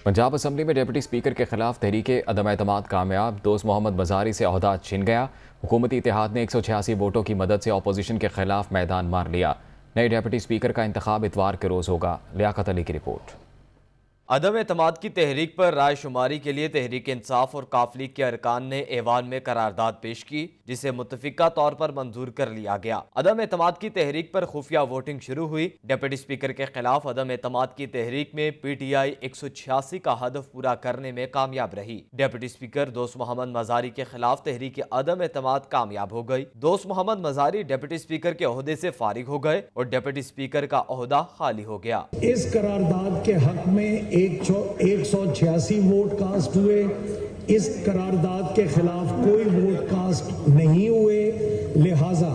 Punjab assembly में deputy speaker के खिलाफ तहरीके अदम एतमाद कामयाब। दोस्त मोहम्मद मज़ारी से ओहदा छिन गया। हुकूमती इत्तेहाद ने 186 वोटों की मदद से अपोजिशन के खिलाफ मैदान मार लिया। नए डिप्टी स्पीकर का इंतखाब इतवार के रोज़ होगा। लियाकत अली की रिपोर्ट। अदम एतमाद की तहरीक पर राय शुमारी के लिए तहरीक इंसाफ और काफ लीग के अरकान ने ऐवान में करारदाद पेश की, जिसे मुत्तफिका तौर पर मंजूर कर लिया गया। अदम एतमाद की तहरीक पर खुफिया वोटिंग शुरू हुई। डिप्टी स्पीकर के खिलाफ अदम एतमाद की तहरीक में PTI 186 का हदफ पूरा करने में कामयाब रही। डिप्टी स्पीकर दोस्त मोहम्मद मज़ारी के खिलाफ तहरीक अदम एतमाद कामयाब हो गई। दोस्त मोहम्मद मज़ारी डिप्टी स्पीकर के ओहदे से फारिग हो गए और डिप्टी स्पीकर का ओहदा खाली हो गया। इस करारदाद के हक में 186 वोट कास्ट हुए। इस करारदाद के खिलाफ कोई वोट कास्ट नहीं हुए। लिहाजा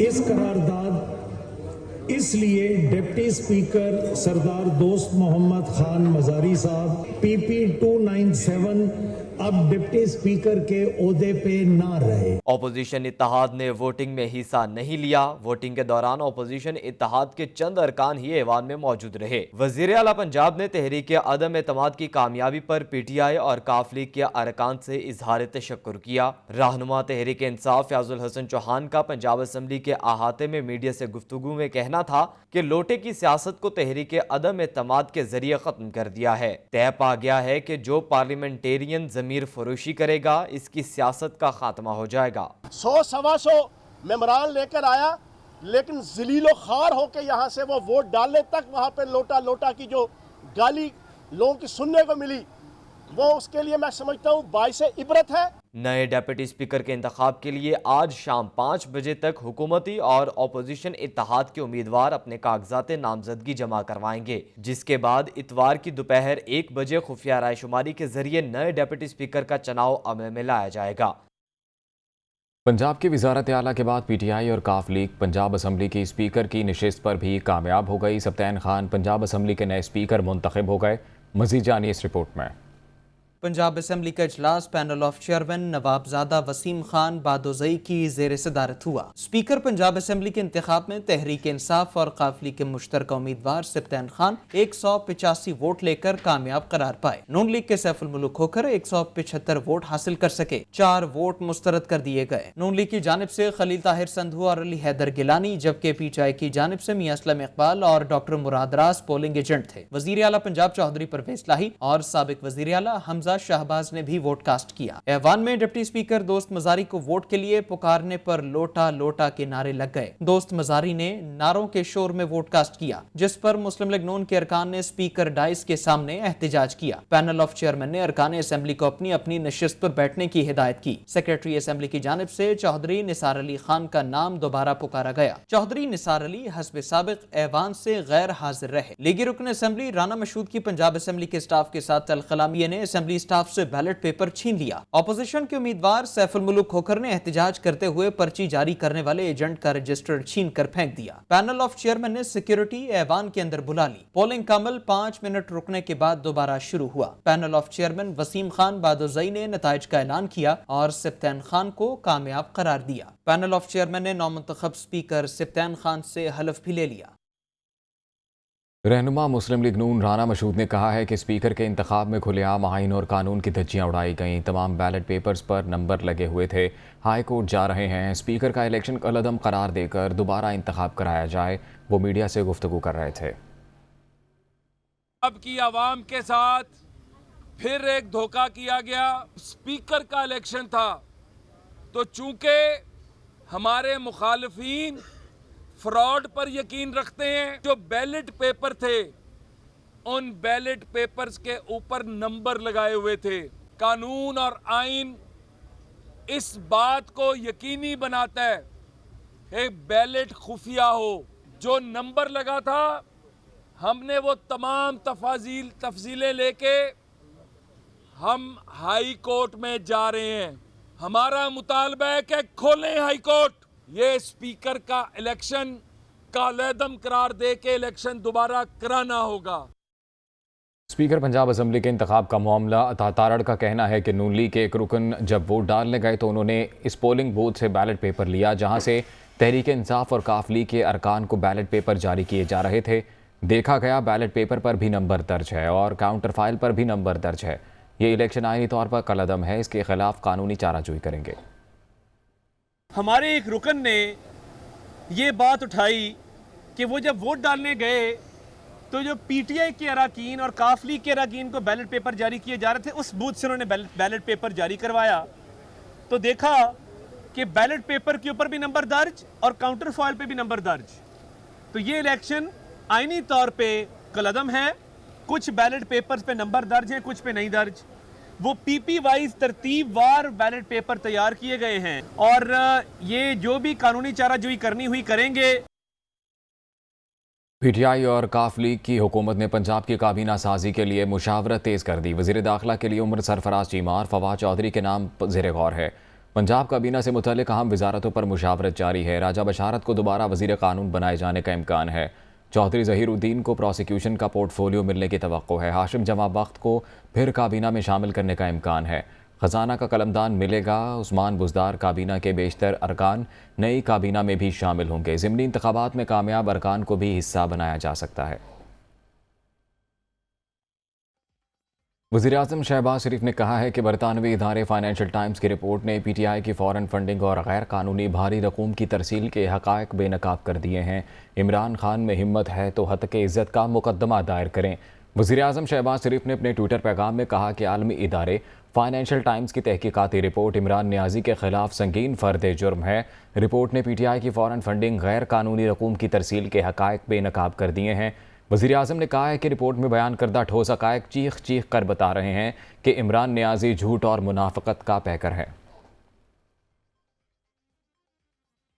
इस करारदाद इसलिए डिप्टी स्पीकर सरदार दोस्त मोहम्मद खान मज़ारी साहब PP 297 अब डिप्टी स्पीकर के ओहदे पे ना रहे। अपोजिशन इत्तेहाद ने वोटिंग में हिस्सा नहीं लिया। वोटिंग के दौरान अपोजिशन इत्तेहाद के चंद अरकान ही ऐवान में मौजूद रहे। वजीर आला पंजाब ने तहरीक अदम एतमाद की कामयाबी पर PTI और काफ लीग के अरकान से इजहार तशक्कुर किया। रहनुमा तहरीक इंसाफ फयाजुल हसन चौहान का पंजाब असम्बली के अहाते में मीडिया से गुफ्तगू में कहना था कि लोटे की सियासत को तहरीक अदम एतमाद के जरिए खत्म कर दिया है। तय पा गया है कि जो पार्लियामेंटेरियन मीर फरोशी करेगा, इसकी सियासत का खात्मा हो जाएगा। 100-125 मेमोरान लेकर आया, लेकिन जलीलो खार होकर यहाँ से वो वोट डालने तक वहाँ पे लोटा लोटा की जो गाली लोगों की सुनने को मिली, वो उसके लिए मैं समझता हूँ बाइसे इबरत है। नए डिप्टी स्पीकर के इंतखाब के लिए आज शाम 5 बजे तक हुकूमती और अपोजिशन इत्तेहाद के उम्मीदवार अपने कागजात नामजदगी जमा करवाएंगे, जिसके बाद इतवार की दोपहर 1 बजे खुफिया राय शुमारी के जरिए नए डिप्टी स्पीकर का चुनाव अमल में लाया जाएगा। पंजाब की वजारत आला के बाद PTI और काफ लीग पंजाब असम्बली की स्पीकर की नशिस्त पर भी कामयाब हो गई। सब्तैन खान पंजाब असम्बली के नए स्पीकर मुंतखब हो गए। मजीद जानिए इस रिपोर्ट में। पंजाब असम्बली का इजलास panel of chairman Nawabzada Waseem Khan Badozai की जेर सदारत हुआ। स्पीकर पंजाब असम्बली के इंतखाब में तहरीक इंसाफ और काफली के मुश्तरका उम्मीदवार सब्तैन खान 185 वोट लेकर कामयाब करार पाए। नून लीग के सैफुल मुल्क खोखर 175 वोट हासिल कर सके। 4 वोट मुस्तरद कर दिए गए। नून लीग की जानिब से खलील ताहिर संधू और अली हैदर गिलानी, जबकि PTI की जानिब से मियां असलम इकबाल और डॉक्टर मुराद रास पोलिंग एजेंट थे। वजीर आला पंजाब चौधरी परवेज लाही और साबिक वजीर आला हमजा शाहबाज ने भी वोट कास्ट किया। ऐवान में डिप्टी स्पीकर दोस्त मज़ारी को वोट के लिए पुकारने पर लोटा लोटा के नारे लग गए। दोस्त मज़ारी ने नारों के शोर में वोट कास्ट किया, जिस पर मुस्लिम लीग नून के अरकान ने स्पीकर डाइस के सामने एहतजाज किया। पैनल ऑफ चेयरमैन ने अरकान असेंबली को अपनी अपनी नशिस्त पर बैठने की हिदायत की। सेक्रेटरी असेंबली की जानिब से चौधरी निसार अली खान का नाम दोबारा पुकारा गया। चौधरी निसार अली हस्ब साबिक ऐवान से गैर हाजिर रहे। लीगी रुकन असेंबली राना मशहूद की पंजाब असेंबली के स्टाफ के साथ अलकलामिया ने असेंबली स्टाफ से बैलेट पेपर छीन लिया। अपोजिशन के उम्मीदवार सैफुल मुल्क खोखर ने एहतजाज करते हुए पर्ची जारी करने वाले एजेंट का रजिस्टर छीन कर फेंक दिया। पैनल ऑफ चेयरमैन ने सिक्योरिटी ऐवान के अंदर बुला ली। पोलिंग कमल 5 मिनट रुकने के बाद दोबारा शुरू हुआ। Panel of chairman Waseem Khan Badozai ने नताइज का ऐलान किया और सब्तैन खान को कामयाब करार दिया। पैनल ऑफ चेयरमैन ने नौमुंतखब स्पीकर सब्तैन खान से हलफ भी ले लिया। रहनुमा मुस्लिम लीग नून राना मशहूद ने कहा है कि स्पीकर के इंतखाब में खुलेआम आइन और कानून की धज्जियां उड़ाई गईं। तमाम बैलेट पेपर्स पर नंबर लगे हुए थे। हाई कोर्ट जा रहे हैं। स्पीकर का इलेक्शन कलअदम करार देकर दोबारा इंतखाब कराया जाए, वो मीडिया से गुफ्तगू कर रहे थे। अब की आवाम के साथ फिर एक धोखा किया गया। स्पीकर का इलेक्शन था, तो चूंकि हमारे मुखालिफिन फ्रॉड पर यकीन रखते हैं, जो बैलेट पेपर थे उन बैलेट पेपर्स के ऊपर नंबर लगाए हुए थे। कानून और आइन इस बात को यकीनी बनाता है कि बैलेट खुफिया हो। जो नंबर लगा था, हमने वो तमाम तफसीलें लेके हम हाई कोर्ट में जा रहे हैं। हमारा मुतालबा है कि खोलें हाई कोर्ट। ये स्पीकर का इलेक्शन कालेदम करार दे के इलेक्शन दोबारा कराना होगा। स्पीकर पंजाब असम्बली के इंतखाब का मामला अता तारड़ का कहना है कि नून लीग के एक रुकन जब वोट डालने गए तो उन्होंने इस पोलिंग बूथ से बैलेट पेपर लिया, जहां से तहरीक इंसाफ और काफ लीग के अरकान को बैलेट पेपर जारी किए जा रहे थे। देखा गया बैलेट पेपर पर भी नंबर दर्ज है और काउंटर फाइल पर भी नंबर दर्ज है। ये इलेक्शन आईनी तौर पर कलअदम है, इसके खिलाफ कानूनी चाराजोई करेंगे। हमारे एक रुकन ने ये बात उठाई कि वो जब वोट डालने गए तो जो पीटीआई के अरकान और काफली के अरकान को बैलेट पेपर जारी किए जा रहे थे, उस बूथ से उन्होंने बैलेट पेपर जारी करवाया तो देखा कि बैलेट पेपर के ऊपर भी नंबर दर्ज और काउंटर फॉइल पे भी नंबर दर्ज। तो ये इलेक्शन आईनी तौर पे कलअदम है। कुछ बैलेट पेपर्स पे नंबर दर्ज हैं, कुछ पे नहीं दर्ज। वो पीपी वाइज तरतीबवार बैलेट पेपर तैयार किए गए हैं और ये जो भी कानूनी चाराजोई करनी हुई करेंगे। पीटीआई और काफ लीग की हुकूमत ने पंजाब की काबीना साजी के लिए मुशावरत तेज़ कर दी। वज़ीर दाखिला के लिए उम्र सरफराज चीमा और फवाद चौधरी के नाम ज़ेर गौर है। पंजाब काबीना से मुतल्लिक अहम वजारतों पर मुशावरत जारी है। राजा बशारत को दोबारा वज़ीर कानून बनाए जाने का इम्कान है। चौधरी ज़हीरुद्दीन को प्रोसिक्यूशन का पोर्टफोलियो मिलने की तवक्को है। हाशिम जमा बख्त को फिर काबीना में शामिल करने का इम्कान है। ख़जाना का कलमदान मिलेगा। उस्मान बुज़दार काबीना के बेशतर अरकान नई काबीना में भी शामिल होंगे। ज़िमनी इंतखाबात में कामयाब अरकान को भी हिस्सा बनाया जा सकता है। वज़ीर-ए-आज़म शहबाज शरीफ ने कहा है कि बरतानवी इदारे फाइनेंशियल टाइम्स की रिपोर्ट ने पीटीआई की फ़ॉरेन फंडिंग और गैर कानूनी भारी रकूम की तरसील के हक़ाइक़ बेनकाब कर दिए हैं। इमरान खान में हिम्मत है तो हत्के इज़्ज़त का मुकदमा दायर करें। वज़ीर-ए-आज़म शहबाज शरीफ ने अपने ट्विटर पैगाम में कहा कि आलमी इदारे फाइनेंशियल टाइम्स की तहकीकाती रिपोर्ट इमरान नियाज़ी के खिलाफ संगीन फ़र्द जुर्म है। रिपोर्ट ने पीटीआई की फ़ॉरेन फंडिंग गैर कानूनी रकूम की तरसील के हक़ाइक़ बेनकाब कर दिए हैं। वज़ीर-ए-आज़म ने कहा है कि रिपोर्ट में बयान करदा ठोस हक़ाइक़ चीख चीख कर बता रहे हैं कि इमरान नियाज़ी झूठ और मुनाफ़क़त का पैकर है।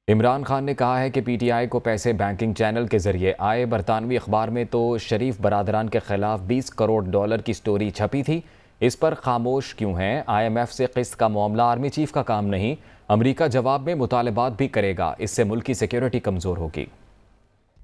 इमरान खान ने कहा है कि पीटीआई को पैसे बैंकिंग चैनल के जरिए आए। बरतानवी अखबार में तो शरीफ बरादरान के खिलाफ 20 करोड़ डॉलर की स्टोरी छपी थी। इस पर खामोश क्यों हैं? IMF से किस्त का मामला आर्मी चीफ का काम नहीं। अमरीका जवाब में मुतालबात भी करेगा, इससे मुल्क की सिक्योरिटी कमज़ोर होगी।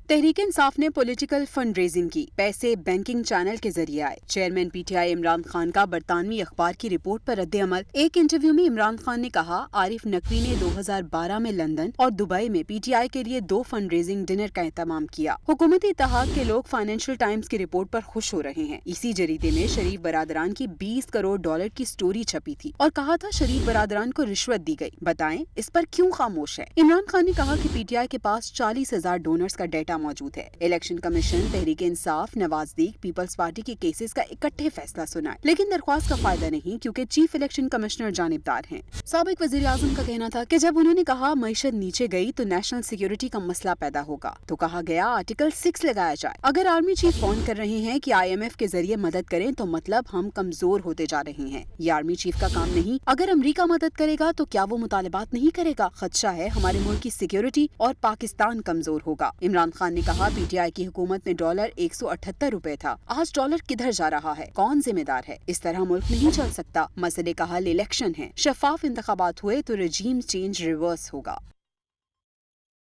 तहरीक इंसाफ ने पॉलिटिकल फंड रेजिंग की, पैसे बैंकिंग चैनल के जरिए आए। चेयरमैन पीटीआई इमरान खान का बरतानवी अखबार की रिपोर्ट पर रद्द अमल। एक इंटरव्यू में इमरान खान ने कहा, आरिफ नकवी ने 2012 में लंदन और दुबई में पीटीआई के लिए 2 फंड रेजिंग डिनर का एहतमाम किया। हुकूमती इत्तेहाद के लोग फाइनेंशियल टाइम्स की रिपोर्ट पर खुश हो रहे हैं। इसी जरीदे में शरीफ बरादरान की 20 करोड़ डॉलर की स्टोरी छपी थी और कहा था शरीफ बरादरान को रिश्वत दी गई। बताएं इस पर क्यों खामोश है? इमरान खान ने कहा कि पीटीआई के पास 40,000 डोनर्स का डेटा मौजूद है। Election commission, Tehreek Insaf, नवाजदीक, peoples party के केसेस का इकट्ठे फैसला सुना, लेकिन दरख्वास्त का फायदा नहीं क्योंकि चीफ इलेक्शन कमिश्नर जानिबदार हैं। साबिक वजीर आजम का कहना था कि जब उन्होंने कहा मईशत नीचे गई तो नेशनल सिक्योरिटी का मसला पैदा होगा, तो कहा गया आर्टिकल 6 लगाया जाए। अगर आर्मी चीफ फोन कर रहे हैं कि IMF के जरिए मदद करें तो मतलब हम कमजोर होते जा रहे हैं। ये आर्मी चीफ का काम नहीं। अगर अमरीका मदद करेगा तो क्या वो मुतालबात नहीं करेगा? खदशा है हमारे मुल्क की सिक्योरिटी और पाकिस्तान कमजोर होगा। इमरान खान ने कहा पीटीआई की हुकूमत में डॉलर 178 रुपए था, आज डॉलर किधर जा रहा है? कौन जिम्मेदार है? इस तरह मुल्क नहीं चल सकता। मसले का हल इलेक्शन है। शफाफ इंतखाबात हुए तो रजीम चेंज रिवर्स होगा।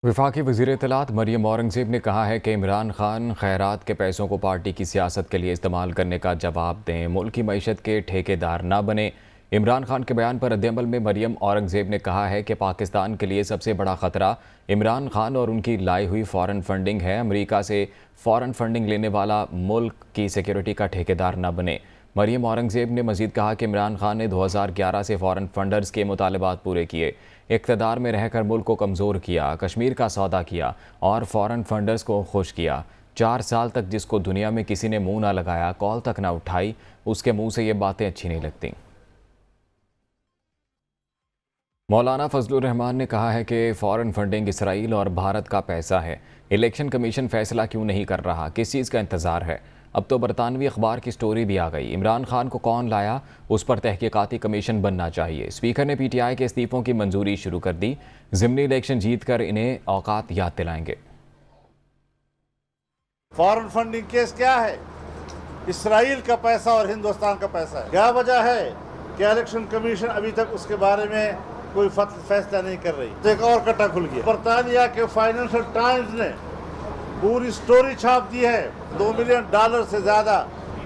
वफाकी वज़ीर इत्तलात मरियम औरंगज़ेब ने कहा है कि इमरान खान खैरात के पैसों को पार्टी की सियासत के लिए इस्तेमाल करने का जवाब दें, मुल्क की मईशत के ठेकेदार न बने। इमरान खान के बयान पर रद्द-ए-अमल में मरियम औरंगज़ेब ने कहा है कि पाकिस्तान के लिए सबसे बड़ा ख़तरा इमरान खान और उनकी लाई हुई फ़ॉरेन फंडिंग है। अमेरिका से फ़ॉरेन फंडिंग लेने वाला मुल्क की सिक्योरिटी का ठेकेदार न बने। मरियम औरंगज़ेब ने मज़ीद कहा कि इमरान खान ने 2011 से फ़ॉरेन फंडर्स के मुतालबात पूरे किए, इक़्तिदार में रहकर मुल्क को कमज़ोर किया, कश्मीर का सौदा किया और फ़ॉरेन फंडर्स को खुश किया। 4 साल तक जिसको दुनिया में किसी ने मुँह ना लगाया, कॉल तक ना उठाई, उसके मुँह से ये बातें अच्छी नहीं लगती। मौलाना फजलुर रहमान ने कहा है कि फ़ॉरेन फंडिंग इसराइल और भारत का पैसा है। इलेक्शन कमीशन फ़ैसला क्यों नहीं कर रहा? किस चीज़ का इंतज़ार है? अब तो बरतानवी अखबार की स्टोरी भी आ गई। इमरान खान को कौन लाया, उस पर तहकीकाती कमीशन बनना चाहिए। स्पीकर ने पीटीआई के इस्तीफ़ों की मंजूरी शुरू कर दी। ज़िमनी इलेक्शन जीत कर इन्हें औकात याद दिलाएंगे। फॉरेन फंडिंग केस क्या है? इसराइल का पैसा और हिंदुस्तान का पैसा है। क्या वजह है कि इलेक्शन कमीशन अभी तक उसके बारे में कोई फैसला नहीं कर रही? तो एक और कट्टा खुल गया। बरतानिया के फाइनेंशियल टाइम्स ने पूरी स्टोरी छाप दी है। $2 मिलियन से ज्यादा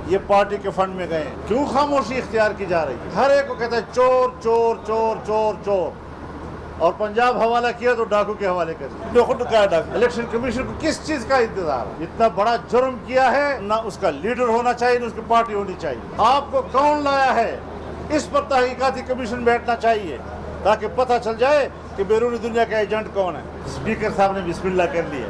ये पार्टी के फंड में गए हैं। क्यों खामोशी इख्तियार की जा रही है? हर एक को कहता है चोर चोर चोर चोर चोर। और पंजाब हवाला किया तो डाकू के हवाले कर दिया। जो खुद का डाकू। इलेक्शन कमीशन को किस चीज का इंतजार है? इतना बड़ा जुर्म किया है, ना उसका लीडर होना चाहिए, ना उसकी पार्टी होनी चाहिए। आपको कौन लाया है, इस पर तहकीकाती कमीशन बैठना चाहिए ताकि पता चल जाए कि बैरूनी दुनिया का एजेंट कौन है। स्पीकर साहब ने बिस्मिल्लाह कर लिया,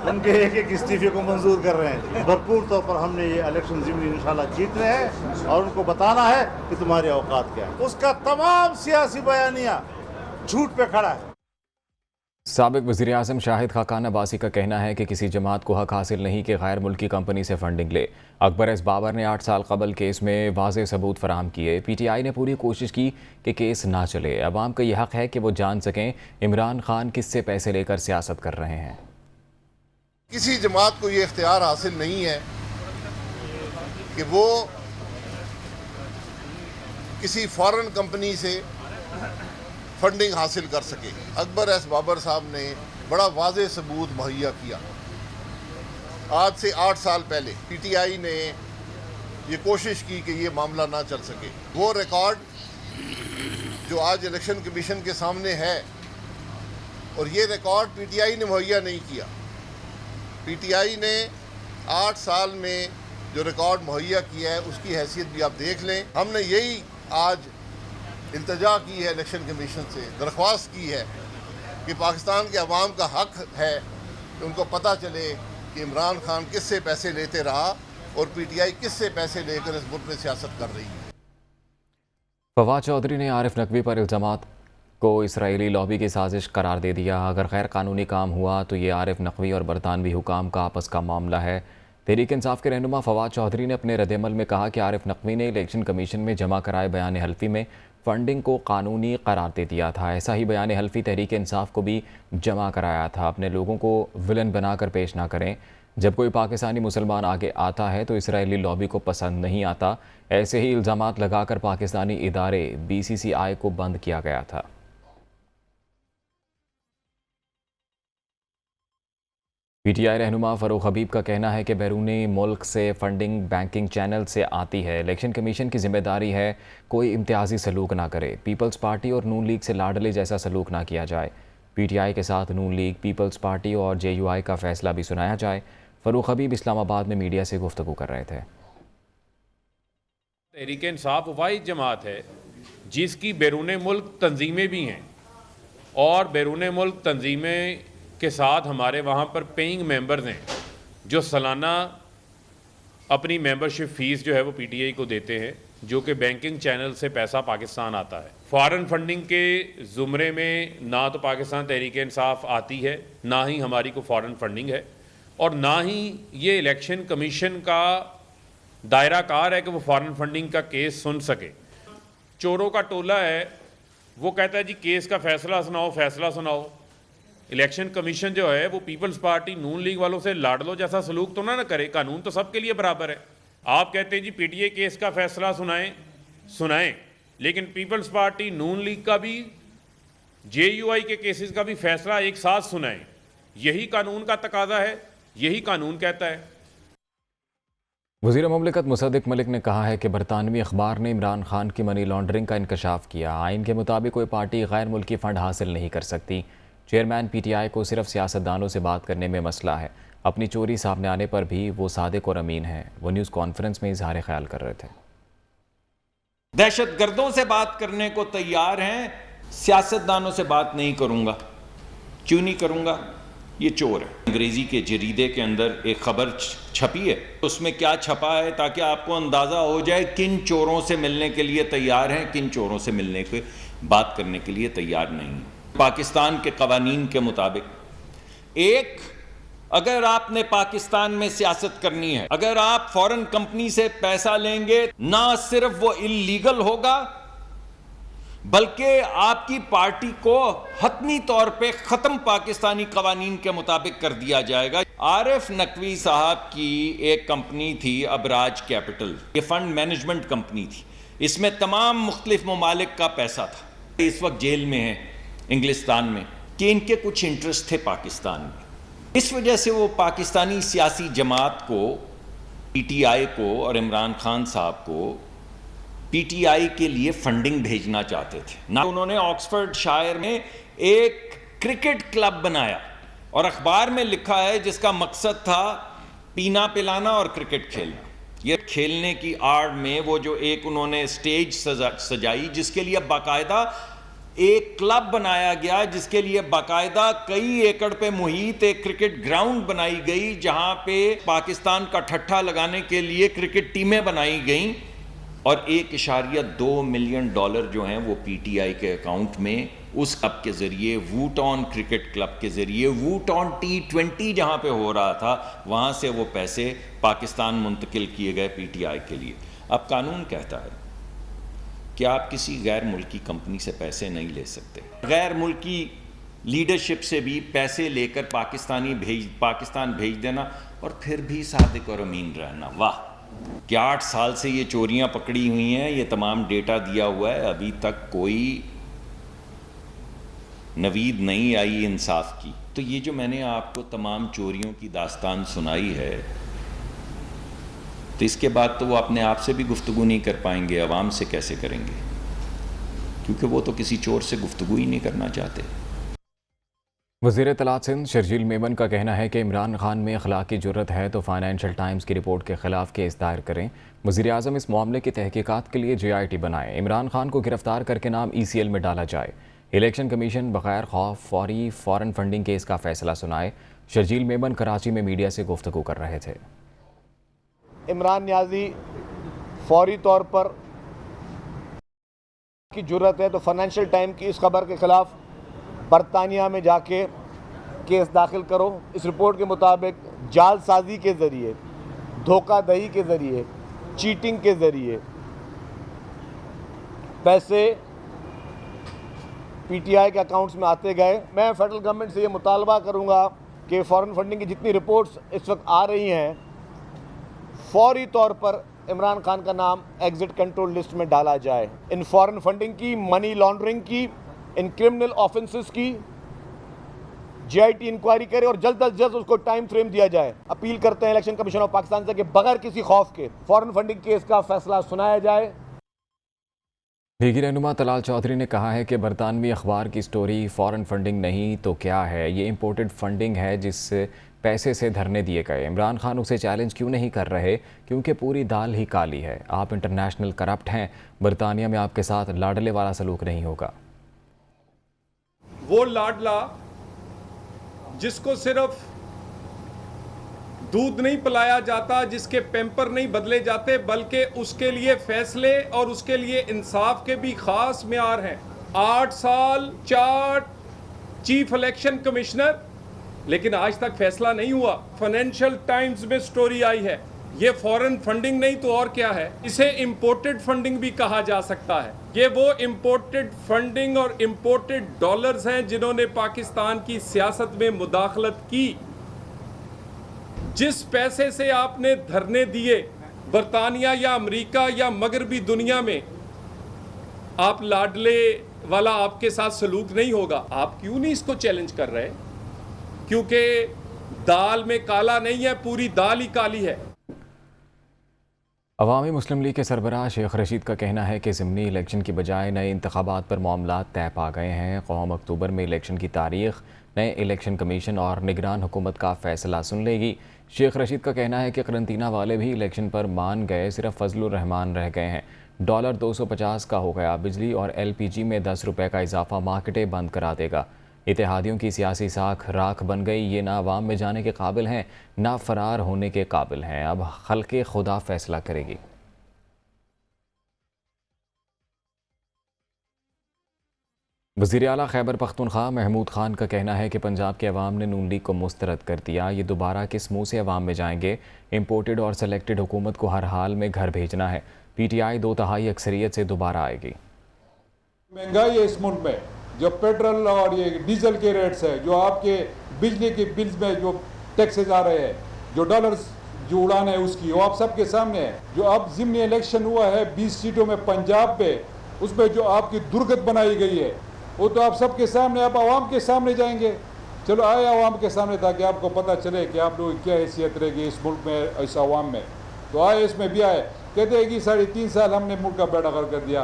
उनके एक एक इस्तीफे को मंजूर कर रहे हैं। भरपूर तौर पर हमने ये इलेक्शन ज़िमनी इंशाल्लाह जीत रहे हैं और उनको बताना है कि तुम्हारी औकात क्या है। उसका तमाम सियासी बयानिया झूठ पे खड़ा है। साबिक वज़ीर आज़म शाहिद खाकान अब्बासी का कहना है कि किसी जमात को हक हासिल नहीं कि गैर मुल्की कंपनी से फंडिंग ले। अकबर एस बाबर ने 8 साल कबल केस में वाज़ेह सबूत फराहम किए। PTI ने पूरी कोशिश की कि केस ना चले। अवाम का यह हक़ है कि वो जान सकें इमरान खान किससे पैसे लेकर सियासत कर रहे हैं। किसी जमात को ये इख्तियार हासिल नहीं है कि वो किसी फॉरेन कंपनी से फंडिंग हासिल कर सके। अकबर एस बाबर साहब ने बड़ा वाज़ेह सबूत मुहैया किया। आज से 8 साल पहले PTI ने ये कोशिश की कि ये मामला ना चल सके। वो रिकॉर्ड जो आज इलेक्शन कमीशन के सामने है, और ये रिकॉर्ड PTI ने मुहैया नहीं किया। PTI ने 8 साल में जो रिकॉर्ड मुहैया किया है उसकी हैसियत भी आप देख लें। हमने यही आज इल्तजा की है, इलेक्शन कमीशन से दरख्वास्त की है कि पाकिस्तान के अवाम का हक है कि उनको पता चले कि इमरान खान किससे पैसे लेते रहा और PTI किससे पैसे लेकर इस मुल्क में सियासत कर रही है। फवाद चौधरी ने आरिफ नकवी पर इल्ज़ामात को इसराइली लॉबी की साजिश करार दे दिया। अगर गैर कानूनी काम हुआ तो ये आरिफ नकवी और बरतानवी हुकाम का आपस का मामला है। तहरीक इंसाफ के रहनुमा फवाद चौधरी ने अपने रद्द-ए-अमल में कहा कि आरिफ नकवी ने इलेक्शन कमीशन में जमा कराए बयान हल्फी में फंडिंग को कानूनी करार दे दिया था। ऐसा ही बयान हल्फी तहरीक इंसाफ को भी जमा कराया था। अपने लोगों को विलन बनाकर पेश ना करें। जब कोई पाकिस्तानी मुसलमान आगे आता है तो इसराइली लॉबी को पसंद नहीं आता। ऐसे ही इल्ज़ामात लगाकर पाकिस्तानी इदारे BCCI को बंद किया गया था। PTI रहनुमा फ़ारूक हबीब का कहना है कि बैरूनी मुल्क से फंडिंग बैंकिंग चैनल से आती है। इलेक्शन कमीशन की जिम्मेदारी है कोई इम्तियाजी सलूक ना करे। पीपल्स पार्टी और नून लीग से लाडले जैसा सलूक ना किया जाए। PTI के साथ नून लीग, पीपल्स पार्टी और JUI का फैसला भी सुनाया जाए। फ़ारूक हबीब इस्लामाबाद में मीडिया से गुफ्तगू कर रहे थे। तहरीक इंसाफ वाहिद जमात है जिसकी बैरून मुल्क तंजीमें भी हैं, और बैरून मुल्क तंजीमें के साथ हमारे वहाँ पर पेइंग मेंबर्स हैं जो सालाना अपनी मेंबरशिप फ़ीस जो है वो PTI को देते हैं, जो कि बैंकिंग चैनल से पैसा पाकिस्तान आता है। फॉरेन फंडिंग के ज़ुमरे में ना तो पाकिस्तान तहरीक इंसाफ आती है, ना ही हमारी को फॉरेन फंडिंग है, और ना ही ये इलेक्शन कमीशन का दायरा कार है कि वो फॉरेन फंडिंग का केस सुन सके। चोरों का टोला है, वो कहता है जी केस का फ़ैसला सुनाओ, फ़ैसला सुनाओ। इलेक्शन कमीशन जो है वो पीपल्स पार्टी नून लीग वालों से लाडलो जैसा सलूक तो ना करे। कानून तो सबके लिए बराबर है। आप कहते हैं जी PTI केस का फैसला सुनाएं, लेकिन पीपल्स पार्टी नून लीग का भी JUI के केसेस का भी फैसला एक साथ सुनाएं। यही कानून का तकाजा है, यही कानून कहता है। वज़ीर मुमलिकत मुसद्दिक मलिक ने कहा है कि बरतानवी अखबार ने इमरान खान की मनी लॉन्ड्रिंग का इंकशाफ किया। आइन के मुताबिक कोई पार्टी गैर मुल्की फ़ंड हासिल नहीं कर सकती। चेयरमैन PTI को सिर्फ सियासतदानों से बात करने में मसला है। अपनी चोरी सामने आने पर भी वो सादिक और अमीन हैं। वो न्यूज़ कॉन्फ्रेंस में इजहार ख्याल कर रहे थे। दहशतगर्दों से बात करने को तैयार हैं, सियासतदानों से बात नहीं करूंगा। क्यों नहीं करूंगा? ये चोर है। अंग्रेजी के जरीदे के अंदर एक खबर छपी है, उसमें क्या छपा है ताकि आपको अंदाज़ा हो जाए किन चोरों से मिलने के लिए तैयार हैं, किन चोरों से मिलने के बात करने के लिए तैयार नहीं। पाकिस्तान के कवानीन के मुताबिक अगर आपने पाकिस्तान में सियासत करनी है, अगर आप फॉरेन कंपनी से पैसा लेंगे, ना सिर्फ वो इल्लीगल होगा बल्कि आपकी पार्टी को हतमी तौर पे खत्म पाकिस्तानी कवानीन के मुताबिक कर दिया जाएगा। आरिफ नकवी साहब की एक कंपनी थी अबराज कैपिटल, ये फंड मैनेजमेंट कंपनी थी। इसमें तमाम मुख्तलिफ ममालिक का पैसा था। इस वक्त जेल में है इंग्लिस्तान में कि इनके कुछ इंटरेस्ट थे पाकिस्तान में। इस वजह से वो पाकिस्तानी सियासी जमात को, PTI को और इमरान खान साहब को पीटीआई के लिए फंडिंग भेजना चाहते थे ना। उन्होंने ऑक्सफोर्ड शायर में एक क्रिकेट क्लब बनाया और अखबार में लिखा है जिसका मकसद था पीना पिलाना और क्रिकेट खेलना। ये खेलने की आड़ में वो जो एक उन्होंने स्टेज सजाई जिसके लिए बाकायदा एक क्लब बनाया गया, जिसके लिए बाकायदा कई एकड़ पे मुहित एक क्रिकेट ग्राउंड बनाई गई जहां पे पाकिस्तान का ठट्ठा लगाने के लिए क्रिकेट टीमें बनाई गईं और $1.2 मिलियन जो हैं वो पीटीआई के अकाउंट में उस क्लब के जरिए वूटॉन क्रिकेट क्लब के जरिए वूटॉन T20 जहां पे हो रहा था वहां से वो पैसे पाकिस्तान मुंतकिल किए गए पीटीआई के लिए। अब कानून कहता है कि आप किसी गैर मुल्की कंपनी से पैसे नहीं ले सकते। गैर मुल्की लीडरशिप से भी पैसे लेकर पाकिस्तान भेज देना और फिर भी सादिक और अमीन रहना। वाह, क्या 8 साल से ये चोरियां पकड़ी हुई हैं, ये तमाम डेटा दिया हुआ है, अभी तक कोई नवीद नहीं आई इंसाफ की। तो ये जो मैंने आपको तमाम चोरियों की दास्तान सुनाई है, तो इसके बाद तो वो अपने आप से भी गुफ्तगू नहीं कर पाएंगे, अवाम से कैसे करेंगे? क्योंकि वो तो किसी चोर से गुफ्तगू ही नहीं करना चाहते। वज़ीर इत्तलात सिंध शर्जील मेमन का कहना है कि इमरान खान में अखलाकी जुर्रत है तो फाइनेंशियल टाइम्स की रिपोर्ट के खिलाफ केस दायर करें। वज़ीर आज़म इस मामले की तहकीकात के लिए JIT बनाएं। इमरान खान को गिरफ्तार करके नाम ECL में डाला जाए। इलेक्शन कमीशन बगैर खौफ फौरन फंडिंग केस का फैसला सुनाए। शर्जील मेमन कराची में मीडिया से गुफ्तगू कर रहे थे। इमरान नियाजी फौरी तौर पर की जुर्रत है तो फाइनेंशियल टाइम की इस खबर के खिलाफ बरतानिया में जाके केस दाखिल करो। इस रिपोर्ट के मुताबिक जालसाजी के ज़रिए, धोखाधड़ी के ज़रिए, चीटिंग के ज़रिए पैसे PTI के अकाउंट्स में आते गए। मैं फेडरल गवर्नमेंट से ये मुतालबा करूँगा कि फॉरेन फंडिंग की जितनी रिपोर्ट्स इस वक्त आ रही हैं फौरी तौर पर इमरान खान का नाम एग्जिट कंट्रोल लिस्ट में डाला जाए। इन फॉरेन फंडिंग की, मनी लॉन्ड्रिंग की, इन क्रिमिनल ऑफेंसेस की JIT इंक्वायरी करे और जल्द अज जल्द उसको टाइम फ्रेम दिया जाए। अपील करते हैं इलेक्शन कमीशन ऑफ पाकिस्तान से कि बगैर किसी खौफ के फॉरेन फंडिंग केस का फैसला सुनाया जाए। लीगी रहनुमा तलाल चौधरी ने कहा है कि बरतानवी अखबार की स्टोरी फॉरेन फंडिंग नहीं तो क्या है, ये इम्पोर्टेड फंडिंग है जिस पैसे से धरने दिए गए। इमरान खान उसे चैलेंज क्यों नहीं कर रहे? क्योंकि पूरी दाल ही काली है। आप इंटरनेशनल करप्ट हैं, बरतानिया में आपके साथ लाडले वाला सलूक नहीं होगा। वो लाडला जिसको सिर्फ दूध नहीं पिलाया जाता, जिसके पैम्पर नहीं बदले जाते, बल्कि उसके लिए फैसले और उसके लिए इंसाफ के भी खास मेयार हैं। 8 साल 4 चीफ इलेक्शन कमिश्नर, लेकिन आज तक फैसला नहीं हुआ। फाइनेंशियल टाइम्स में स्टोरी आई है, ये फॉरेन फंडिंग नहीं तो और क्या है। इसे इंपोर्टेड फंडिंग भी कहा जा सकता है। ये वो इंपोर्टेड फंडिंग और इंपोर्टेड डॉलर्स हैं जिन्होंने पाकिस्तान की सियासत में मुदाखलत की। जिस पैसे से आपने धरने दिए बरतानिया या अमेरिका या मगरबी दुनिया में, आप लाडले वाला आपके साथ सलूक नहीं होगा। आप क्यों नहीं इसको चैलेंज कर रहे? क्योंकि दाल में काला नहीं है, पूरी दाल ही काली है। अवामी मुस्लिम लीग के सरबराह शेख रशीद का कहना है कि ज़िमनी इलेक्शन की बजाय नए इंतखाबात पर मामला तय पा गए हैं। कौम अक्टूबर में इलेक्शन की तारीख नए इलेक्शन कमीशन और निगरान हुकूमत का फैसला सुन लेगी। शेख रशीद का कहना है कि करंतना वाले भी इलेक्शन पर मान गए, सिर्फ फजलुर रहमान रह गए हैं। डॉलर 250 का हो गया। बिजली और LPG में 10 रुपये का इजाफा मार्केटें बंद करा देगा। इत्तेहादियों की सियासी साख राख बन गई। ये ना अवाम में जाने के काबिल हैं, ना फरार होने के काबिल हैं। अब खल्क़े खुदा फैसला करेगी। वज़ीर आला खैबर पख्तूनख्वा महमूद खान का कहना है कि पंजाब के अवाम ने नून लीग को मुस्तरद कर दिया। ये दोबारा किस मुँह से अवाम में जाएंगे? इम्पोर्टेड और सेलेक्टेड हुकूमत को हर हाल में घर भेजना है। PTI 2/3 अक्सरियत से दोबारा आएगी। महंगाई है इस मुल्क में, जो पेट्रोल और ये डीजल के रेट्स है, जो आपके बिजली के बिल्स में जो टैक्सेस आ रहे हैं, जो डॉलर्स जो उड़ान है उसकी, वो आप सबके सामने है। जो अब ज़िमनी इलेक्शन हुआ है 20 सीटों में पंजाब पे, उसमें जो आपकी दुर्गत बनाई गई है वो तो आप सबके सामने, आप आवाम के सामने जाएंगे। चलो आए आवाम के सामने ताकि आपको पता चले कि आप लोग क्या हैसियत रहेगी इस मुल्क में, इस आवाम में। तो आए इसमें भी आए कहते हैं कि 3.5 साल हमने मुल्क का बेड़ा गर्क कर दिया।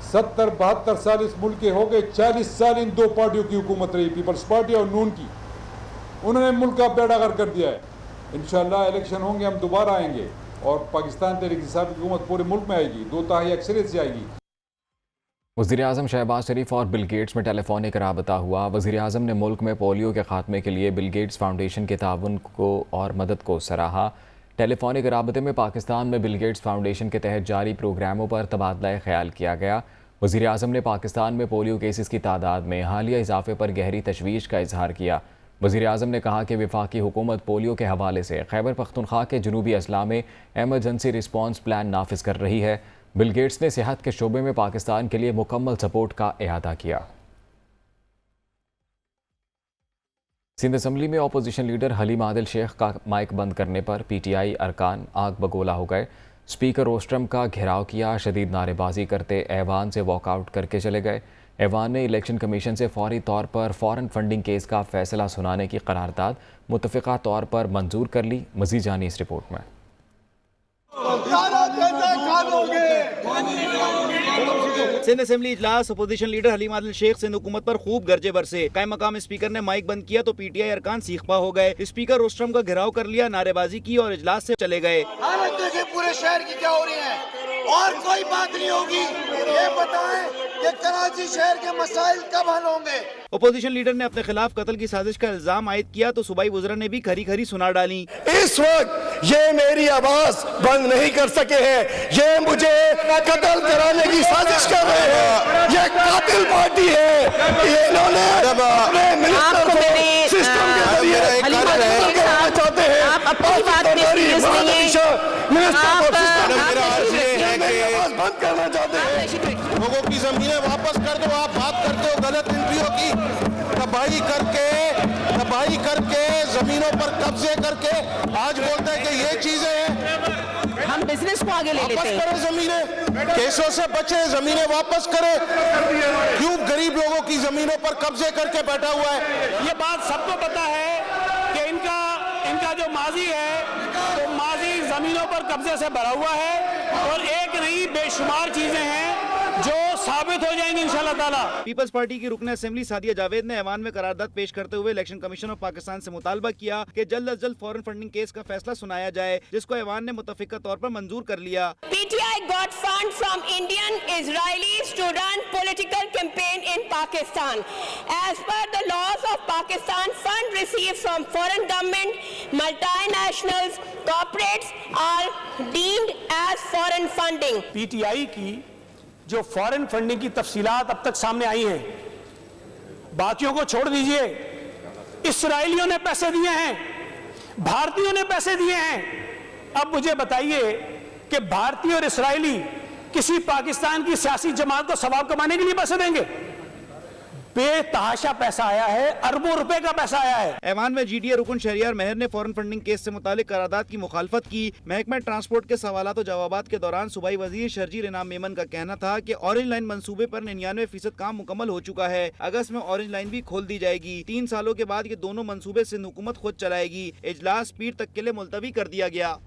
70-72 साल इस मुल्क के हो गए, 40 साल इन दो पार्टियों की हुकूमत रही, पीपल्स पार्टी और नून की। उन्होंने मुल्क का बेड़ा गर्क कर दिया है। इंशाअल्लाह इलेक्शन होंगे, हम दोबारा आएंगे और पाकिस्तान तहरीक इंसाफ की हुकूमत पूरे मुल्क में आएगी, 2/3 अक्सरियत से आएगी। वज़ीर-ए-आज़म शहबाज शरीफ और बिल गेट्स में टेलीफोनिक राबता हुआ। वज़ीर-ए-आज़म ने मुल्क में पोलियो के खात्मे के लिए बिल गेट्स फाउंडेशन के ताउन को और मदद को सराहा। टेलीफोनिक राबते में पाकिस्तान में बिल गेट्स फाउंडेशन के तहत जारी प्रोग्रामों पर तबादला ख्याल किया गया। वज़ीर-ए-आज़म ने पाकिस्तान में पोलियो केसेस की तादाद में हालिया इजाफे पर गहरी तशवीश का इजहार किया। वज़ीर-ए-आज़म ने कहा कि वफाकी हुकूमत पोलियो के हवाले से खैबर पख्तूनख्वा के जनूबी अजला में एमरजेंसी रिस्पॉन्स प्लान नाफिज कर रही है। बिल गेट्स ने सेहत के शोबे में पाकिस्तान के लिए मुकम्मल सपोर्ट का इहादा किया। सिंध असम्बली में अपोजिशन लीडर हलीम आदिल शेख का माइक बंद करने पर PTI अरकान आग बगोला हो गए। स्पीकर रोस्ट्रम का घेराव किया, शदीद नारेबाजी करते ऐवान से वॉकआउट करके चले गए। ऐवान ने इलेक्शन कमीशन से फौरी तौर पर फॉरेन फंडिंग केस का फैसला सुनाने की करारदाद मुतफ़िक़ा तौर पर मंजूर कर ली। मज़ीद जानिए इस रिपोर्ट में। सिंध असेंबली इजलास अपोजिशन लीडर हलीम आदिल शेख सिंध हुकूमत पर खूब गर्जे बरसे। कायम मकाम स्पीकर ने माइक बंद किया तो PTI अरकान सीखपा हो गए। स्पीकर रोस्ट्रम का घेराव कर लिया, नारेबाजी की और इजलास से चले गए। हालत देखिए पूरे शहर की क्या हो रही है और कोई बात नहीं होगी। ये बताएं कि कराची शहर के मसाइल कब हल होंगे। अपोजिशन लीडर ने अपने खिलाफ कत्ल की साजिश का इल्जाम आयद किया तो सूबाई वज़रा ने भी खरी खरी सुना डाली। इस वक्त ये मेरी आवाज बंद नहीं कर सके हैं, ये मुझे कत्ल कराने की साजिश कर रहे हैं। ये कातिल पार्टी है। इन्होंने अपने मिनिस्टर को सिस्टम के जरिए करना चाहते हैं। आप अपनी बात बंद करना चाहते हैं। लोगों की जमीनें वापस कर दो। आप बात करते हो गलत एंट्रियों की, तबाही करके जमीनों पर कब्जे करके आज बोलते हैं कि ये चीजें हैं। हम बिजनेस को आगे ले लेते हैं। करें जमीनें, केसों से बचे, जमीनें वापस करें। क्यों गरीब लोगों की जमीनों पर कब्जे करके बैठा हुआ है? ये बात सबको पता है कि इनका जो माजी है तो माजी जमीनों पर कब्जे से भरा हुआ है और एक नहीं बेशुमार चीजें हैं जो साबित हो जाएंगी इंशाल्लाह ताला। पीपल्स पार्टी की रुकन असेंबली सादिया जावेद ने ऐवान में करारदाद पेश करते हुए इलेक्शन कमीशन ऑफ पाकिस्तान से मुतालबा किया कि जल्द अज जल्द फॉरेन फंडिंग केस का फैसला सुनाया जाए, जिसको ऐवान ने मुतफ़िक़ा तौर पर मंजूर कर लिया। PTI got fund from Indian Israelis to run political campaign in Pakistan. As per the laws of Pakistan, fund received from foreign government, multinationals, corporates are deemed as foreign funding. PTI की जो foreign funding की तफसीलात अब तक सामने आई हैं, बाकियों को छोड़ दीजिए। इसराइलियों ने पैसे दिए हैं, भारतीयों ने पैसे दिए हैं। अब मुझे बताइए कि भारतीय और इसराइली किसी पाकिस्तान की सियासी जमात को सवाब कमाने के लिए पैसे देंगे? बेतहाशा पैसा आया है, अरबों रुपए का पैसा आया है। ऐवान में GDA रुकन शहरियार मेहर ने फॉरेन फंडिंग केस से मुतालिक करारदाद की मुखालफत की। महकमा ट्रांसपोर्ट के सवालात और जवाबात के दौरान सूबाई वजीर शर्जील इनाम मेमन का कहना था कि ऑरेंज लाइन मंसूबे पर 99% काम मुकम्मल हो चुका है। अगस्त में ऑरेंज लाइन भी खोल दी जाएगी। 3 सालों के बाद ये दोनों मंसूबे सिंध हुकूमत खुद चलाएगी। इजलास पीर तक के लिए मुलतवी कर दिया गया।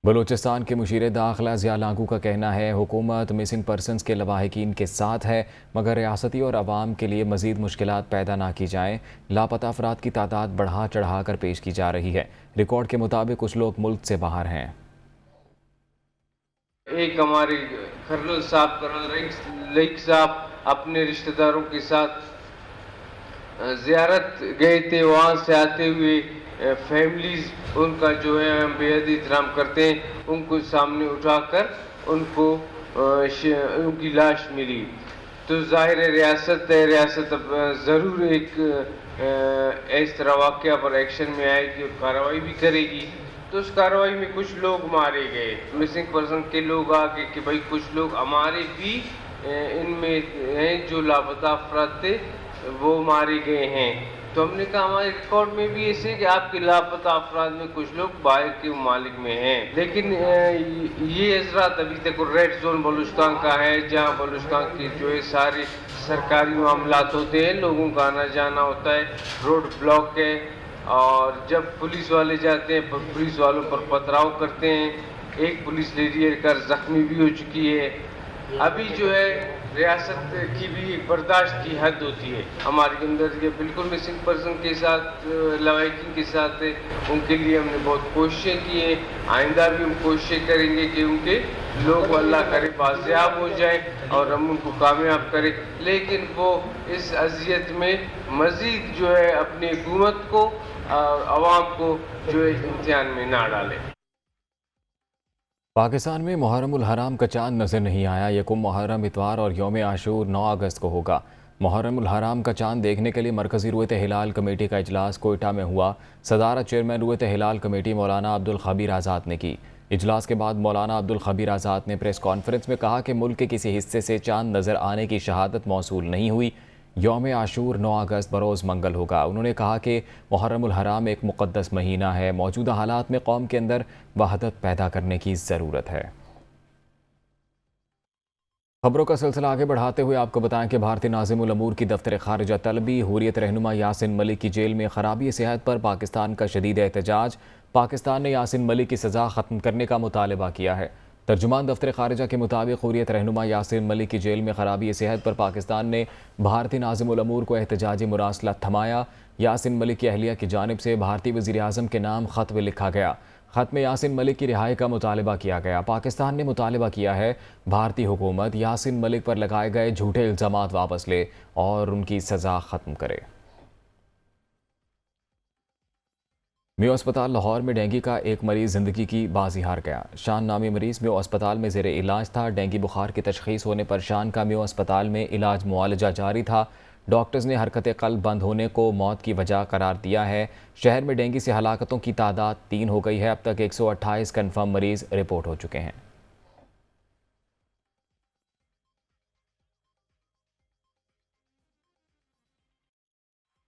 बलूचिस्तान के मुशीर दाखिला ज़िया लागू का कहना है हुकूमत मिसिंग पर्सनस के लवाहिकीन के साथ है, मगर रियासती और आवाम के लिए मज़ीद मुश्किलात पैदा ना की जाएँ। लापता अफराद की तादाद बढ़ा चढ़ा कर पेश की जा रही है। रिकॉर्ड के मुताबिक कुछ लोग मुल्क से बाहर हैं। एक हमारे कर्नल साहब, कर्नल लेक साहब अपने रिश्तेदारों के साथ ज़ियारत गए थे। वहाँ से आते हुए फैमिलीज़ उनका जो है हम बेहद एहतराम करते हैं। उनको सामने उठाकर उनकी लाश मिली तो ज़ाहिर है रियासत अब ज़रूर एक इस तरह वाक़या पर एक्शन में आएगी और कार्रवाई भी करेगी। तो उस कार्रवाई में कुछ लोग मारे गए, मिसिंग पर्सन के लोग आगे कि भाई कुछ लोग हमारे भी इनमें हैं जो लापता अफराद थे वो मारे गए हैं। तो हमने कहा हमारे रिकॉर्ड में भी ऐसे कि आपके लापता अफराद में कुछ लोग बाहर के ममालिक में हैं, लेकिन ये हजरात अभी तक रेड जोन बलूचिस्तान का है जहाँ बलूचिस्तान के जो है सारे सरकारी मामलात होते हैं, लोगों का आना जाना होता है, रोड ब्लॉक है और जब पुलिस वाले जाते हैं पुलिस वालों पर पथराव करते हैं एक पुलिस लेकर जख्मी भी हो चुकी है। अभी जो है रियासत की भी एक बर्दाश्त की हद होती है हमारे अंदर। ये बिल्कुल मिसिंग पर्सन के साथ लवाकिन के साथ है, उनके लिए हमने बहुत कोशिशें की हैं। आइंदा भी हम कोशिशें करेंगे कि उनके लोग अल्लाह करे बाजियाब हो जाए और हम उनको कामयाब करें, लेकिन वो इस अजियत में मज़ीद जो है अपनी हुकूमत को और आवाम को जो है इम्तिहान में ना डालें। पाकिस्तान में मुहर्रम उल हराम का चांद नज़र नहीं आया। यकुम मुहर्रम इतवार और यौम आशूर 9 अगस्त को होगा। मुहर्रम उल हराम का चांद देखने के लिए मरकज़ी रुयत हिलाल कमेटी का इजलास कोयटा में हुआ। सदारत चेयरमैन रुयत हिलाल कमेटी मौलाना अब्दुल खबीर आज़ाद ने की। इजलास के बाद मौलाना अब्दुल खबीर आज़ाद ने प्रेस कॉन्फ्रेंस में कहा कि मुल्क के किसी हिस्से से चांद नज़र आने की शहादत मौसूल नहीं हुई। यौम आशूर 9 अगस्त बरोज़ मंगल होगा। उन्होंने कहा कि मुहर्रम उल हराम एक मुक़द्दस महीना है। मौजूदा हालात में कौम के अंदर वहदत पैदा करने की ज़रूरत है। खबरों का सिलसिला आगे बढ़ाते हुए आपको बताएं कि भारतीय नाज़िमुल अमूर की दफ्तर खारिजा तलबी हुर्रियत रहनुमा यासिन मलिक की जेल में खराबी सेहत पर पाकिस्तान का शदीद एहतजाज। पाकिस्तान ने यासिन मलिक की सज़ा ख़त्म करने का मुतालबा किया है। तर्जुमान दफ्तर खारिजा के मुताबिक हुर्रियत रहनुमा यासिन मलिक की जेल में खराबी सेहत पर पाकिस्तान ने भारतीय नाज़िमुल अमूर को एहतजाजी मुरासला थमाया। यासिन मलिक की अहलिया की जानिब से भारतीय वज़ीर आज़म के नाम ख़त में लिखा गया। ख़त में यासिन मलिक की रिहाई का मुतालबा किया गया। पाकिस्तान ने मुतालबा किया है भारतीय हुकूमत यासिन मलिक पर लगाए गए झूठे इल्ज़ामात वापस ले और उनकी सज़ा ख़त्म करे। म्यो अस्पताल लाहौर में डेंगू का एक मरीज़ ज़िंदगी की बाजी हार गया। शान नामी मरीज़ म्यो अस्पताल में ज़ेरे इलाज था। डेंगू बुखार की तशख़ीस होने पर शान का म्यो अस्पताल में इलाज मुआलजा जारी था। डॉक्टर्स ने हरकत क़ल्ब बंद होने को मौत की वजह करार दिया है। शहर में डेंगू से हलाकतों की तादाद 3 हो गई है। अब तक 128 कन्फर्म मरीज़ रिपोर्ट हो चुके हैं।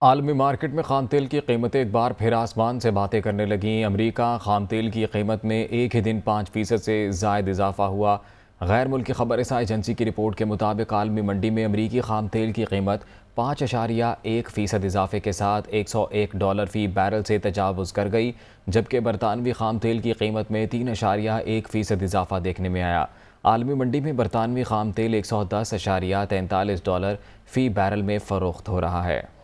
आलमी मार्केट में खाम तेल की कीमतें एक बार फिर आसमान से बातें करने लगीं। अमरीका खाम तेल की कीमत में एक ही दिन 5% से ज़ायद इजाफा हुआ। गैर मुल्की खबरसां एजेंसी की रिपोर्ट के मुताबिक आलमी मंडी में अमरीकी खाम तेल की कीमत 5.1% इजाफे के साथ $101 फ़ी बैरल से तजावुज़ कर गई, जबकि बरतानवी खाम तेल की कीमत में 3.1% इजाफा देखने में आया। आलमी मंडी में बरतानवी खाम तेल $110.43 फ़ी बैरल में फ़रोख्त हो रहा है।